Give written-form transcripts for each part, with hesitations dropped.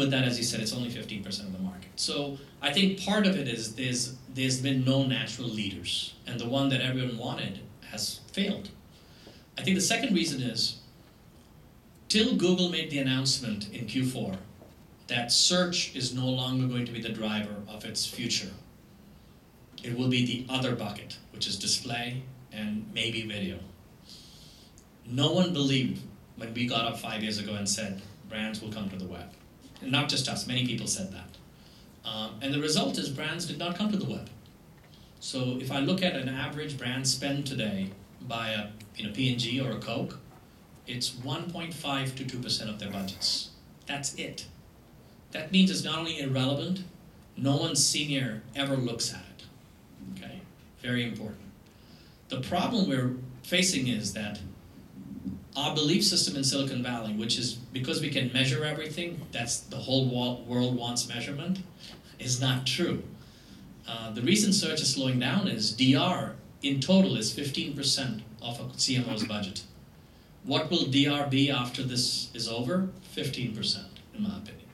with that, as you said, it's only 15% of the market. So I think part of it is there's been no natural leaders, and the one that everyone wanted has failed. I think the second reason is, till Google made the announcement in Q4 that search is no longer going to be the driver of its future, it will be the other bucket, which is display and maybe video. No one believed when we got up 5 years ago and said brands will come to the web. And not just us, many people said that. And the result is brands did not come to the web. So if I look at an average brand spend today by a P&G or a Coke, it's 1.5 to 2% of their budgets. That's it. That means it's not only irrelevant, no one senior ever looks at it. Okay? Very important. The problem we're facing is that our belief system in Silicon Valley, which is because we can measure everything, that's the whole world wants measurement, is not true. The reason search is slowing down is DR in total is 15% of a CMO's budget. What will DR be after this is over? 15%, in my opinion.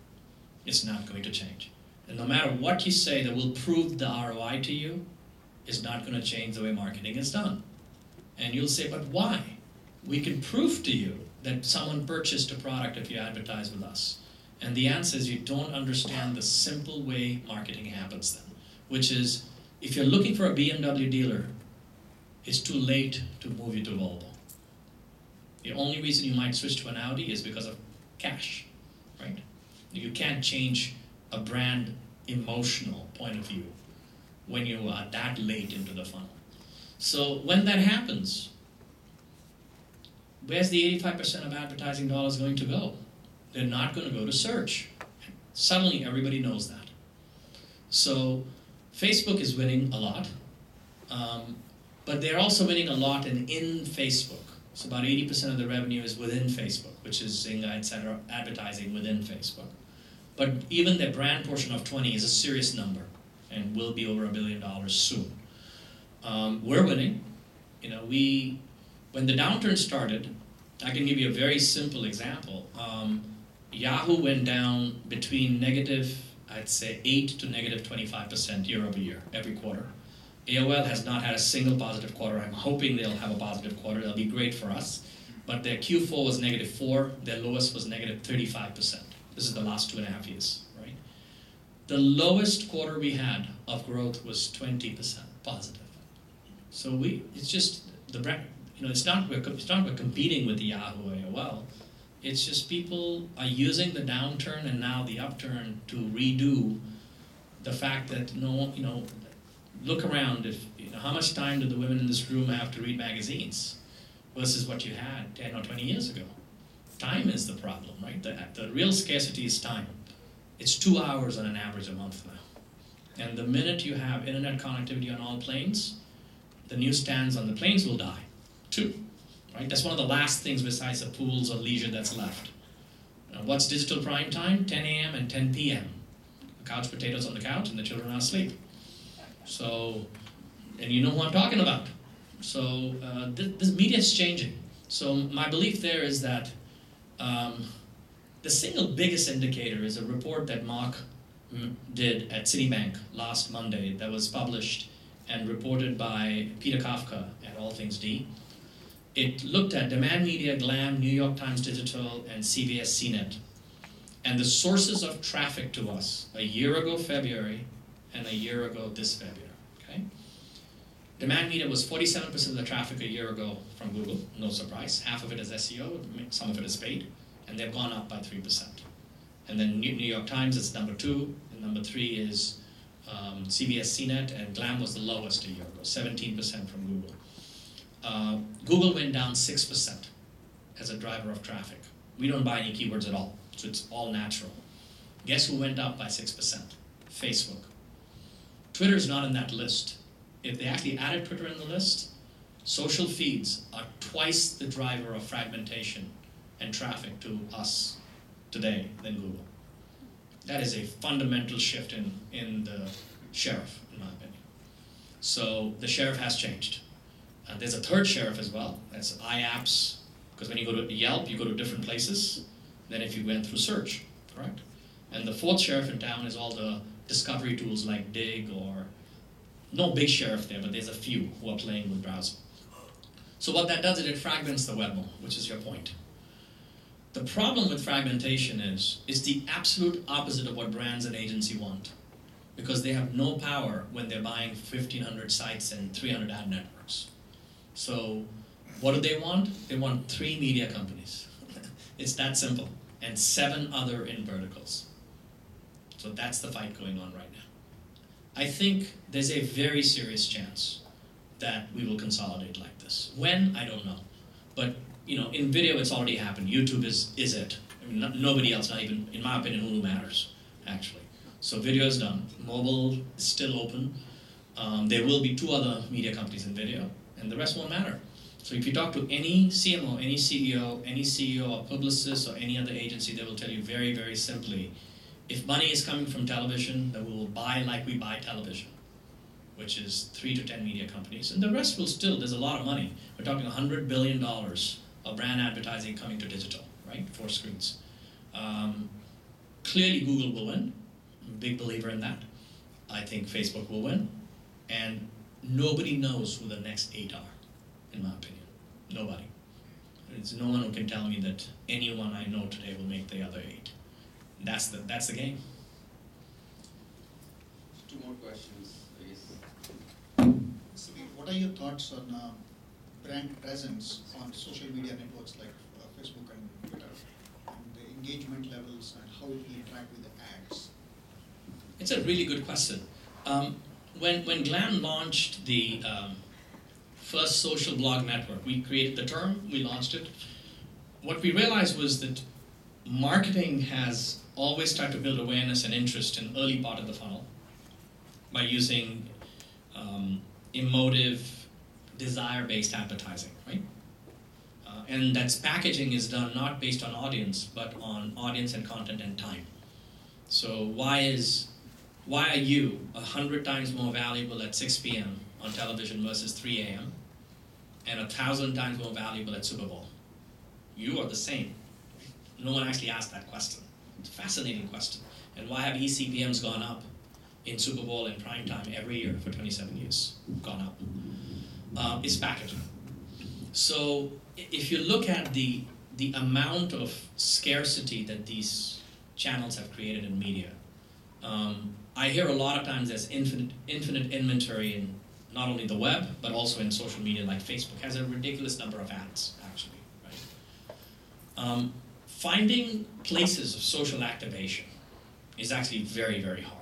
It's not going to change. And no matter what you say that will prove the ROI to you, is not going to change the way marketing is done. And you'll say, but why? We can prove to you that someone purchased a product if you advertise with us. And the answer is you don't understand the simple way marketing happens then, which is if you're looking for a BMW dealer, it's too late to move you to Volvo. The only reason you might switch to an Audi is because of cash, right? You can't change a brand emotional point of view when you are that late into the funnel. So when that happens, where's the 85% of advertising dollars going to go? They're not going to go to search. Suddenly everybody knows that. So Facebook is winning a lot, but they're also winning a lot in Facebook. So about 80% of the revenue is within Facebook, which is Zynga, etc., advertising within Facebook. But even their brand portion of 20 is a serious number and will be over $1 billion soon. We're winning. When the downturn started, I can give you a very simple example. Yahoo went down between negative, I'd say 8 to negative 25% year over year, every quarter. AOL has not had a single positive quarter. I'm hoping they'll have a positive quarter. That'll be great for us. But their Q4 was negative 4. Their lowest was negative 35%. This is the last 2.5 years, right? The lowest quarter we had of growth was 20% positive. So it's just the brand. It's not we're competing with the Yahoo AOL. It's just people are using the downturn and now the upturn to redo the fact that look around. How much time do the women in this room have to read magazines versus what you had 10 or 20 years ago? Time is the problem, right? The real scarcity is time. It's 2 hours on an average a month now. And the minute you have internet connectivity on all planes, the newsstands on the planes will die too, right? That's one of the last things besides the pools or leisure that's left. What's digital prime time? 10 a.m. and 10 p.m. The couch potatoes on the couch and the children are asleep. So, and you know who I'm talking about. So this media is changing. So my belief there is that the single biggest indicator is a report that Mark did at Citibank last Monday that was published and reported by Peter Kafka at All Things D. It looked at Demand Media, Glam, New York Times Digital, and CBS CNET. And the sources of traffic to us a year ago February and a year ago this February. Okay? Demand Media was 47% of the traffic a year ago from Google, no surprise. Half of it is SEO, some of it is paid, and they've gone up by 3%. And then New York Times is number 2, and number 3 is CBS CNET, and Glam was the lowest a year ago, 17% from Google. Google went down 6% as a driver of traffic. We don't buy any keywords at all, so it's all natural. Guess who went up by 6%? Facebook. Twitter's not in that list. If they actually added Twitter in the list, social feeds are twice the driver of fragmentation and traffic to us today than Google. That is a fundamental shift in the sheriff, in my opinion. So the sheriff has changed. There's a third sheriff as well. That's iApps, because when you go to Yelp, you go to different places than if you went through search, correct? And the fourth sheriff in town is all the discovery tools like Dig, or no big sheriff there, but there's a few who are playing with browsing. So what that does is it fragments the web more, which is your point. The problem with fragmentation is it's the absolute opposite of what brands and agency want, because they have no power when they're buying 1,500 sites and 300 ad networks. So what do they want? They want 3 media companies. It's that simple. And 7 other in verticals. So that's the fight going on right now. I think there's a very serious chance that we will consolidate like this. When? I don't know. But in video it's already happened. YouTube is it. I mean, nobody else, not even, in my opinion, Hulu matters, actually. So video is done. Mobile is still open. There will be 2 other media companies in video, and the rest won't matter. So if you talk to any CMO, any CEO or publicist or any other agency, they will tell you very, very simply, if money is coming from television, then we will buy like we buy television, which is 3 to 10 media companies. And the rest will still, there's a lot of money. We're talking $100 billion of brand advertising coming to digital, right? 4 screens. Clearly Google will win. I'm a big believer in that. I think Facebook will win. And nobody knows who the next 8 are, in my opinion. Nobody. There's no one who can tell me that anyone I know today will make the other 8. That's the game. 2 more questions, please. Samir, what are your thoughts on brand presence on social media networks like Facebook and Twitter, and the engagement levels and how it will interact with the ads? It's a really good question. When Glam launched the first social blog network, we created the term, we launched it. What we realized was that marketing has always tried to build awareness and interest in the early part of the funnel by using emotive, desire-based advertising, right? And that's packaging is done not based on audience, but on audience and content and time. So why are you 100 times more valuable at 6 p.m. on television versus 3 a.m. and 1,000 times more valuable at Super Bowl? You are the same. No one actually asked that question. It's a fascinating question. And why have eCPMs gone up in Super Bowl and prime time every year for 27 years? Gone up. It's packaging. So if you look at the amount of scarcity that these channels have created in media, I hear a lot of times there's infinite inventory in not only the web, but also in social media like Facebook. Has a ridiculous number of ads, actually, right? Finding places of social activation is actually very, very hard.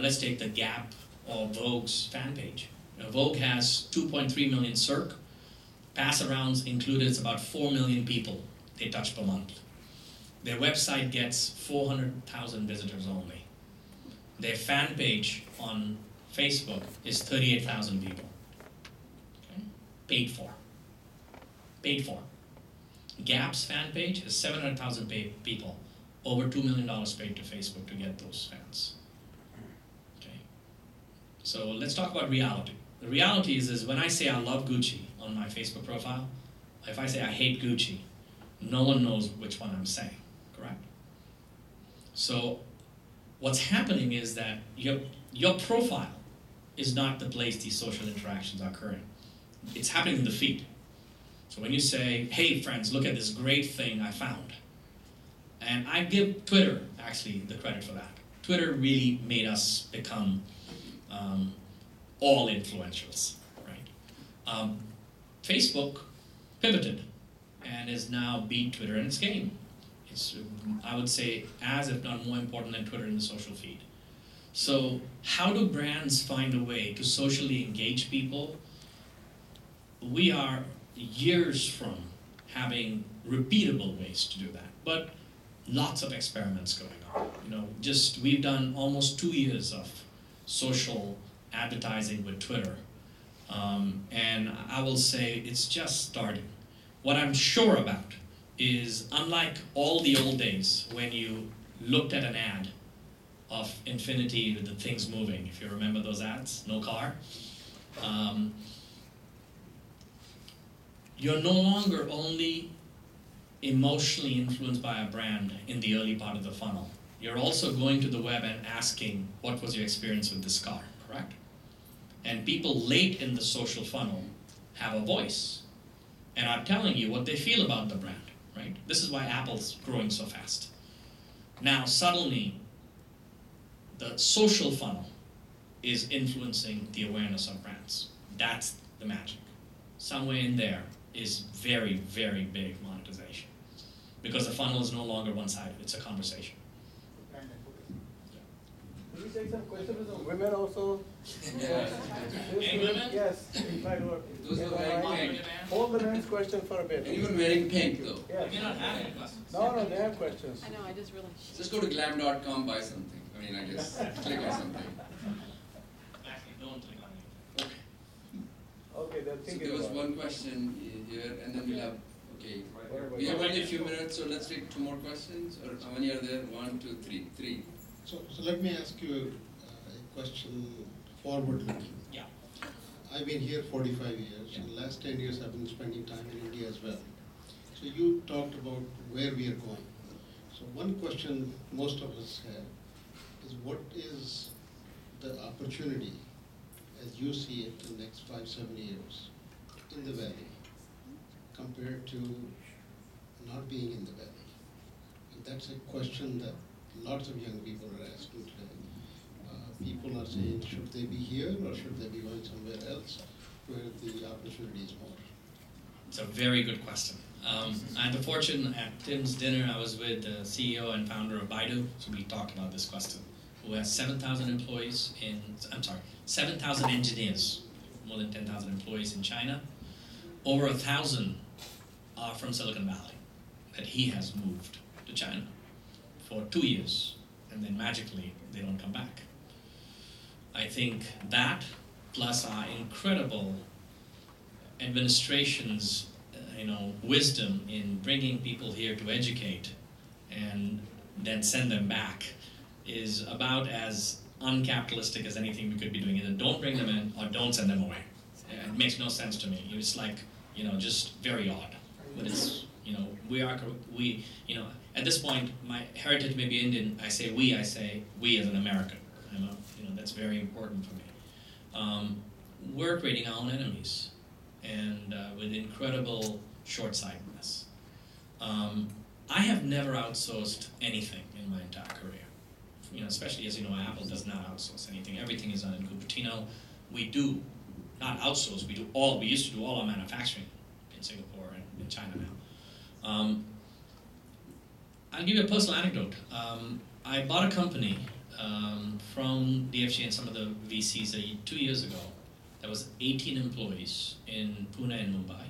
Let's take the Gap or Vogue's fan page. Vogue has 2.3 million circ. Pass-arounds included, it's about 4 million people they touch per month. Their website gets 400,000 visitors only. Their fan page on Facebook is 38,000 people. Okay? Paid for. Gap's fan page is 700,000 people. Over $2 million paid to Facebook to get those fans. Okay? So let's talk about reality. The reality is when I say I love Gucci on my Facebook profile, if I say I hate Gucci, no one knows which one I'm saying, correct? So what's happening is that your profile is not the place these social interactions are occurring. It's happening in the feed. So when you say, hey friends, look at this great thing I found. And I give Twitter actually the credit for that. Twitter really made us become all influentials, right? Facebook pivoted and is now beat Twitter in its game. It's, I would say, as if not more important than Twitter in the social feed. So how do brands find a way to socially engage people? We are years from having repeatable ways to do that, but lots of experiments going on. We've done almost 2 years of social advertising with Twitter, and I will say it's just starting. What I'm sure about is, unlike all the old days when you looked at an ad of Infinity with the things moving, if you remember those ads, no car, you're no longer only emotionally influenced by a brand in the early part of the funnel, you're also going to the web and asking, what was your experience with this car, correct? And people late in the social funnel have a voice and are telling you what they feel about the brand, right? This is why Apple's growing so fast. Now, suddenly, the social funnel is influencing the awareness of brands. That's the magic. Somewhere in there is very, very big monetization. Because the funnel is no longer one-sided, it's a conversation. Can you take some questions from women also? Yeah. Any women? Yes. In fact, Those who are wearing pink. hold the men's question for a bit. Anyone wearing pink though? Yes. You're not having questions. No, they have questions. I know, I just really. Just go to glam.com, buy something. I mean, I guess click on something. Actually, don't click on anything. Okay, they're So thinking there was about one it. question here, and then we'll have. Okay, Whatever. we have only a few minutes, so let's take 2 more questions. Or how many are there? 1, 2, 3. 3. So let me ask you a question forward-looking. Yeah. I've been here 45 years, and the last 10 years I've been spending time in India as well. So you talked about where we are going. So one question most of us have is, what is the opportunity as you see it in the next 5-7 years in the valley compared to not being in the valley? And that's a question that lots of young people are asking today. People are saying, should they be here or should they be going somewhere else where the opportunity is more? It's a very good question. I had the fortune at Tim's dinner, I was with the CEO and founder of Baidu, so we talked about this question, who has 7,000 employees 7,000 engineers, more than 10,000 employees in China. Over 1,000 are from Silicon Valley, that he has moved to China for 2 years, and then magically they don't come back. I think that, plus our incredible administration's wisdom in bringing people here to educate and then send them back, is about as uncapitalistic as anything we could be doing. Either don't bring them in or don't send them away. It makes no sense to me. It's like, just very odd. But it's, at this point, my heritage may be Indian. I say we as an American. That's very important for me. We're creating our own enemies, and with incredible short-sightedness. I have never outsourced anything in my entire career. Especially as you know, Apple does not outsource anything. Everything is done in Cupertino. We do not outsource. We used to do all our manufacturing in Singapore and in China now. I'll give you a personal anecdote. I bought a company from DFG and some of the VCs 2 years ago. There was 18 employees in Pune and Mumbai,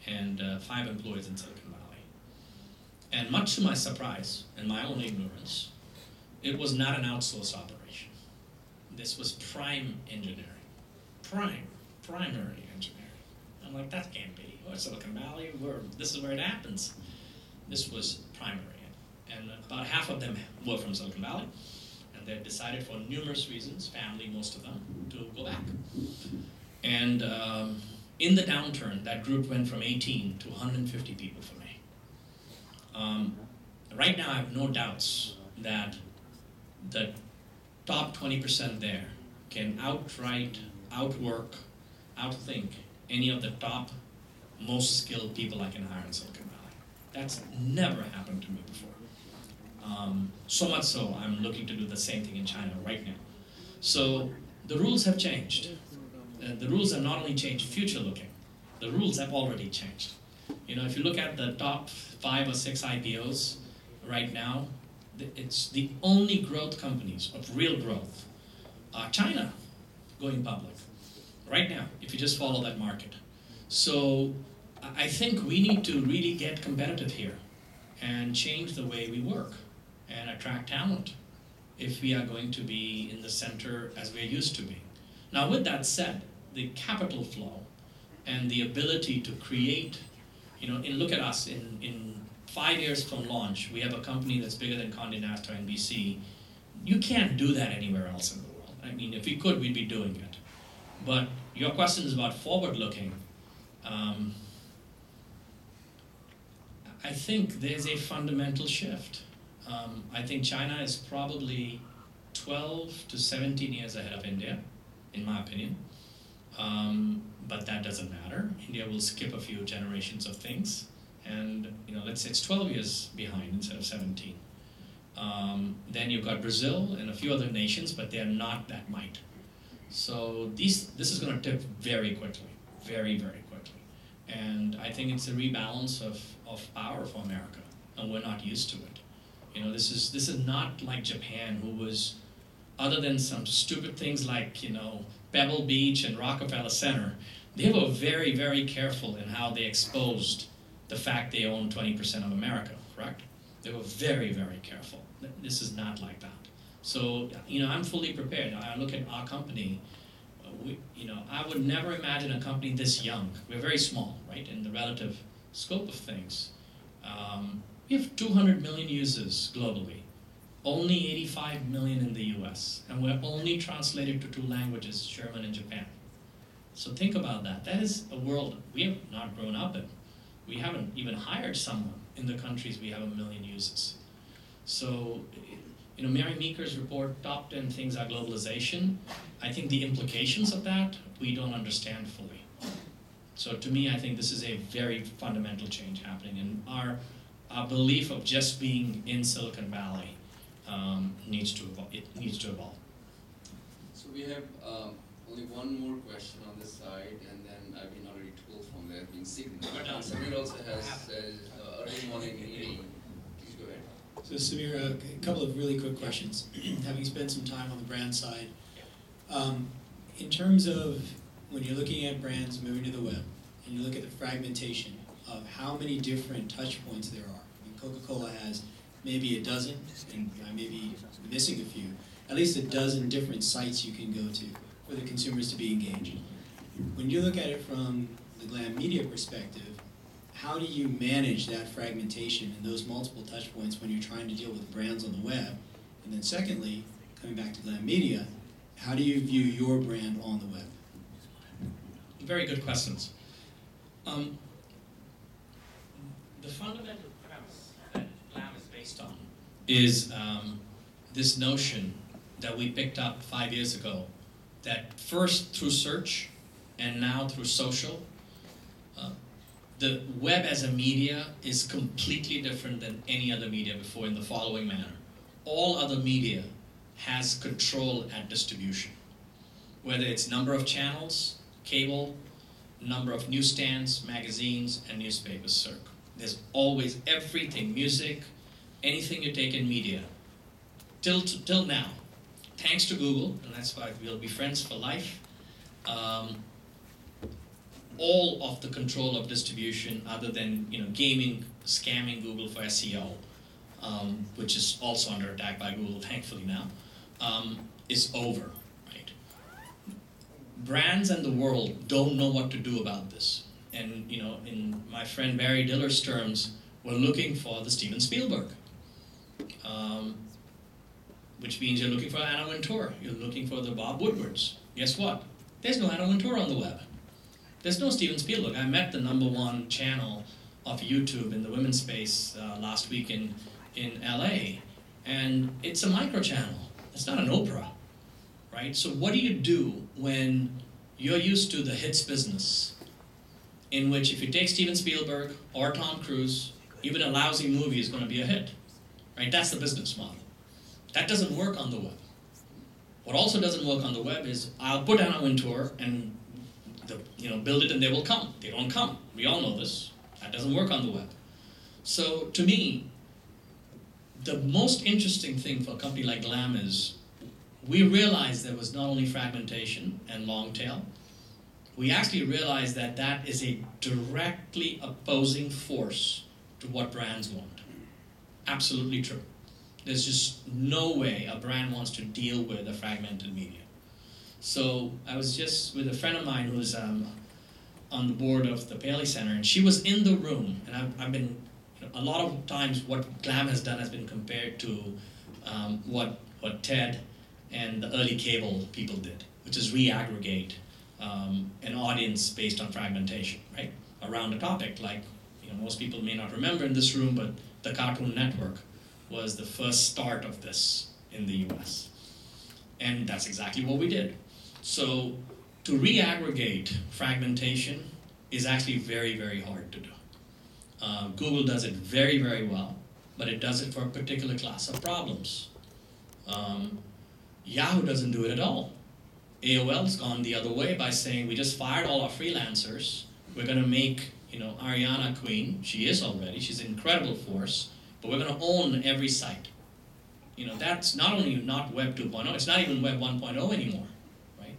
and 5 employees in Silicon Valley. And much to my surprise and my own ignorance, it was not an outsourced operation. This was prime engineering. Primary engineering. I'm like, that can't be. Silicon Valley, this is where it happens. This was primary. And about half of them were from Silicon Valley. And they decided for numerous reasons, family, most of them, to go back. And in the downturn, that group went from 18 to 150 people for me. Right now, I have no doubts that the top 20% there can outright, outwork, outthink any of the top, most skilled people I can hire in Silicon Valley. That's never happened to me before. So much so, I'm looking to do the same thing in China right now. So the rules have changed. The rules have not only changed future-looking, the rules have already changed. If you look at the top 5 or 6 IPOs right now, it's the only growth companies of real growth are China going public right now, if you just follow that market. So I think we need to really get competitive here and change the way we work and attract talent if we are going to be in the center as we're used to be. Now, with that said, the capital flow and the ability to create, look at us, in 5 years from launch, we have a company that's bigger than Condé Nast or NBC. You can't do that anywhere else in the world. I mean, if we could, we'd be doing it. But your question is about forward-looking. I think there's a fundamental shift. I think China is probably 12 to 17 years ahead of India, in my opinion. But that doesn't matter. India will skip a few generations of things, and let's say it's 12 years behind instead of 17. Then you've got Brazil and a few other nations, but they're not that might. So this is going to tip very quickly, very, very quickly. And I think it's a rebalance of power for America, and we're not used to it. This is not like Japan, who was, other than some stupid things like Pebble Beach and Rockefeller Center, they were very, very careful in how they exposed the fact they own 20% of America, correct? They were very, very careful. This is not like that. So, I'm fully prepared. I look at our company, I would never imagine a company this young. We're very small, right, in the relative scope of things. We have 200 million users globally, only 85 million in the US, and we're only translated to 2 languages, German and Japan. So think about that. That is a world we have not grown up in. We haven't even hired someone in the countries we have 1 million users. So, Mary Meeker's report, top 10 things are globalization. I think the implications of that, we don't understand fully. So to me, I think this is a very fundamental change happening, and our belief of just being in Silicon Valley needs to evolve. It needs to evolve. So we have only one more question on this side, and then I've been already told from there being signaled. But Samir also has early morning meeting. Please go ahead. So Samir, a couple of really quick questions. Having spent some time on the brand side, in terms of when you're looking at brands moving to the web, and you look at the fragmentation of how many different touch points there are. Coca-Cola has maybe a dozen, and I may be missing a few, at least a dozen different sites you can go to for the consumers to be engaged. When you look at it from the Glam Media perspective, how do you manage that fragmentation and those multiple touch points when you're trying to deal with brands on the web? And then secondly, coming back to Glam Media, how do you view your brand on the web? Very good questions. The fundamental premise that Glam is based on is this notion that we picked up 5 years ago, that first through search and now through social, the web as a media is completely different than any other media before in the following manner. All other media has control at distribution, whether it's number of channels, cable, number of newsstands, magazines, and newspapers circ. There's always everything, music, anything you take in media, till now. Thanks to Google, and that's why we'll be friends for life, all of the control of distribution, other than gaming, scamming Google for SEO, which is also under attack by Google, thankfully now, is over. Right? Brands and the world don't know what to do about this, and in my friend Barry Diller's terms, we're looking for the Steven Spielberg, which means you're looking for Anna Wintour, you're looking for the Bob Woodwards. Guess what? There's no Anna Wintour on the web. There's no Steven Spielberg. I met the #1 channel of YouTube in the women's space last week in LA, and it's a micro channel. It's not an Oprah, right? So what do you do when you're used to the hits business, in which if you take Steven Spielberg or Tom Cruise, even a lousy movie is going to be a hit, right? That's the business model. That doesn't work on the web. What also doesn't work on the web is I'll put Anna Wintour and build it and they will come. They don't come. We all know this. That doesn't work on the web. So to me, the most interesting thing for a company like Glam is we realized there was not only fragmentation and long tail, we actually realized that that is a directly opposing force to what brands want. Absolutely true. There's just no way a brand wants to deal with a fragmented media. So I was just with a friend of mine who's on the board of the Paley Center, and she was in the room, and I've been, a lot of times what Glam has done has been compared to what TED and the early cable people did, which is reaggregate an audience based on fragmentation, right? Around a topic like, most people may not remember in this room, but the Cartoon Network was the first start of this in the US. And that's exactly what we did. So to re-aggregate fragmentation is actually very, very hard to do. Google does it very, very well, but it does it for a particular class of problems. Yahoo doesn't do it at all. AOL's gone the other way by saying, we just fired all our freelancers, we're gonna make Ariana queen. She is already, she's an incredible force, but we're gonna own every site. That's not only not Web 2.0, it's not even Web 1.0 anymore, right?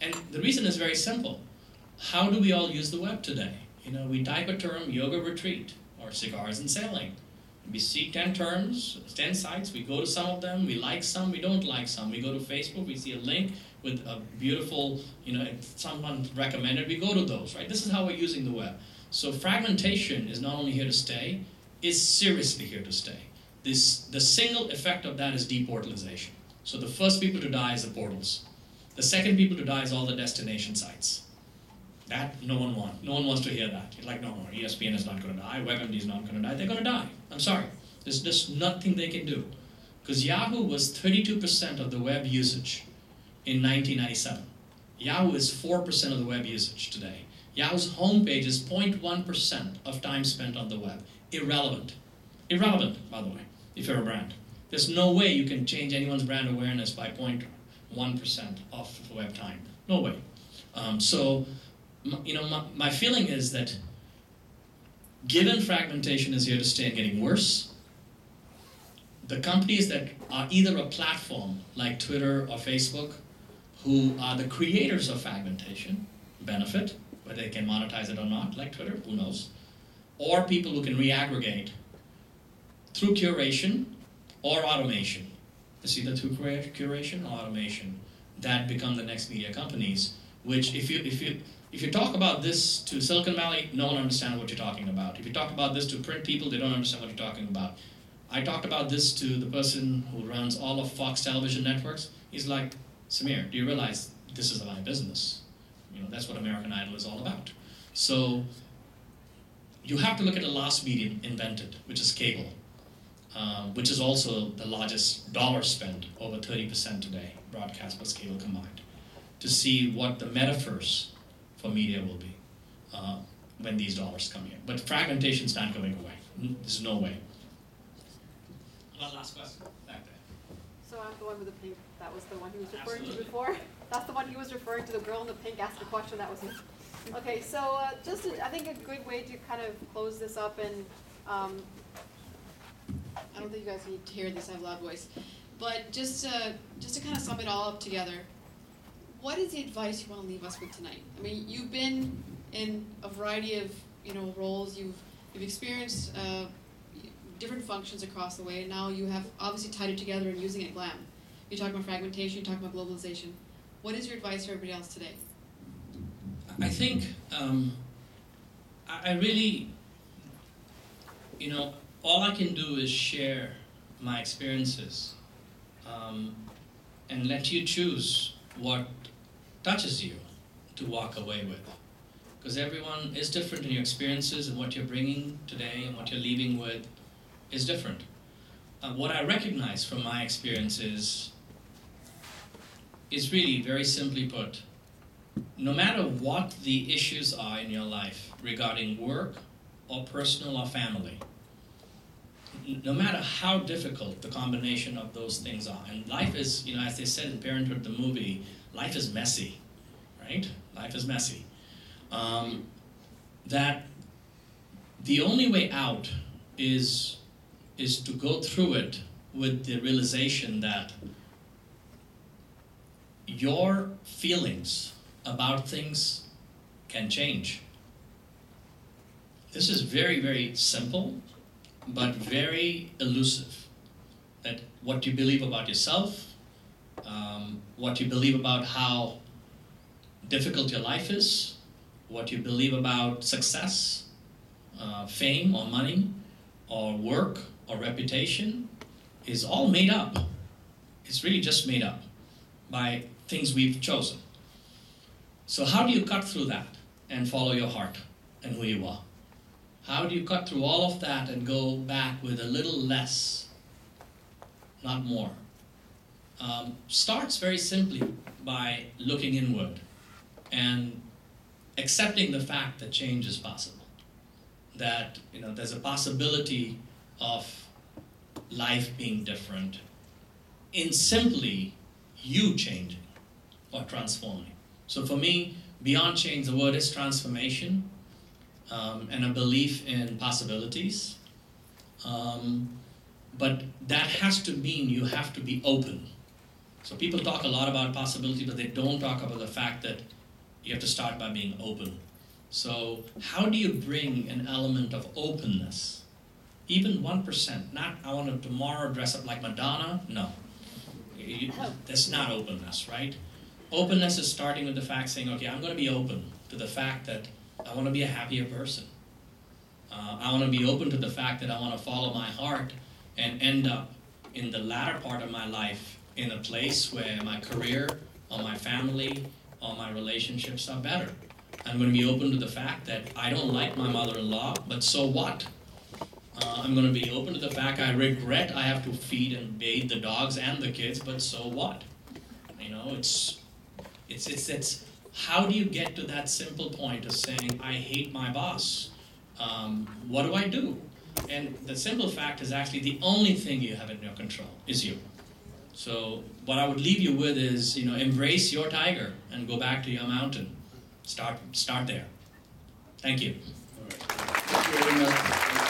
And the reason is very simple. How do we all use the web today? We type a term, yoga retreat, or cigars and sailing. We see 10 terms, 10 sites, we go to some of them, we like some, we don't like some. We go to Facebook, we see a link with a beautiful, if someone recommended, we go to those, right? This is how we're using the web. So fragmentation is not only here to stay, it's seriously here to stay. The single effect of that is deportalization. So the first people to die is the portals. The second people to die is all the destination sites. That no one wants. No one wants to hear that. You're like, no, ESPN is not going to die, WebMD is not going to die. They're going to die. I'm sorry. There's just nothing they can do. Because Yahoo was 32% of the web usage in 1997. Yahoo is 4% of the web usage today. Yahoo's homepage is 0.1% of time spent on the web. Irrelevant. Irrelevant, by the way, if you're a brand. There's no way you can change anyone's brand awareness by 0.1% of web time. No way. My feeling is that given fragmentation is here to stay and getting worse, the companies that are either a platform like Twitter or Facebook, who are the creators of fragmentation, benefit, whether they can monetize it or not, like Twitter, who knows, or people who can re-aggregate through curation or automation. It's either through curation or automation that become the next media companies, which if you talk about this to Silicon Valley, no one understands what you're talking about. If you talk about this to print people, they don't understand what you're talking about. I talked about this to the person who runs all of Fox television networks. He's like, Samir, do you realize this is my business? That's what American Idol is all about. So you have to look at the last medium invented, which is cable, which is also the largest dollar spent, over 30% today, broadcast plus cable combined, to see what the metaverse for media will be when these dollars come here. But fragmentation's not going away. There's no way. One last question, back there. So I'm the one with the pink. That was the one he was referring to before. That's the one he was referring to. The girl in the pink asked the question. That was me. Okay, so I think a good way to kind of close this up, and I don't think you guys need to hear this. I have a loud voice, but just to kind of sum it all up together. What is the advice you want to leave us with tonight? I mean, you've been in a variety of roles. You've experienced different functions across the way, and now you have obviously tied it together and using it glam. You're talking about fragmentation. You're talking about globalization. What is your advice for everybody else today? I think I really, all I can do is share my experiences and let you choose what touches you to walk away with. Because everyone is different in your experiences, and what you're bringing today and what you're leaving with is different. What I recognize from my experiences is really, very simply put, no matter what the issues are in your life regarding work or personal or family, no matter how difficult the combination of those things are, and life is, as they said in Parenthood, the movie, life is messy, right? Life is messy. That the only way out is to go through it with the realization that your feelings about things can change. This is very, very simple, but very elusive. That what you believe about yourself, what you believe about how difficult your life is, what you believe about success, fame or money, or work or reputation, is all made up. It's really just made up by things we've chosen. So how do you cut through that and follow your heart and who you are? How do you cut through all of that and go back with a little less, not more? Starts very simply by looking inward and accepting the fact that change is possible. That there's a possibility of life being different in simply you changing or transforming. So for me, beyond change, the word is transformation, and a belief in possibilities. But that has to mean you have to be open. So people talk a lot about possibility, but they don't talk about the fact that you have to start by being open. So how do you bring an element of openness? Even 1%, not I want to tomorrow dress up like Madonna, no. That's not openness, right? Openness is starting with the fact saying, okay, I'm going to be open to the fact that I want to be a happier person. I want to be open to the fact that I want to follow my heart and end up in the latter part of my life in a place where my career or my family or my relationships are better. I'm going to be open to the fact that I don't like my mother-in-law, but so what? I'm going to be open to the fact I regret I have to feed and bathe the dogs and the kids, but so what? It's how do you get to that simple point of saying, I hate my boss? What do I do? And the simple fact is actually the only thing you have in your control is you. So what I would leave you with is, embrace your tiger and go back to your mountain. Start there. Thank you. All right. Thank you very much.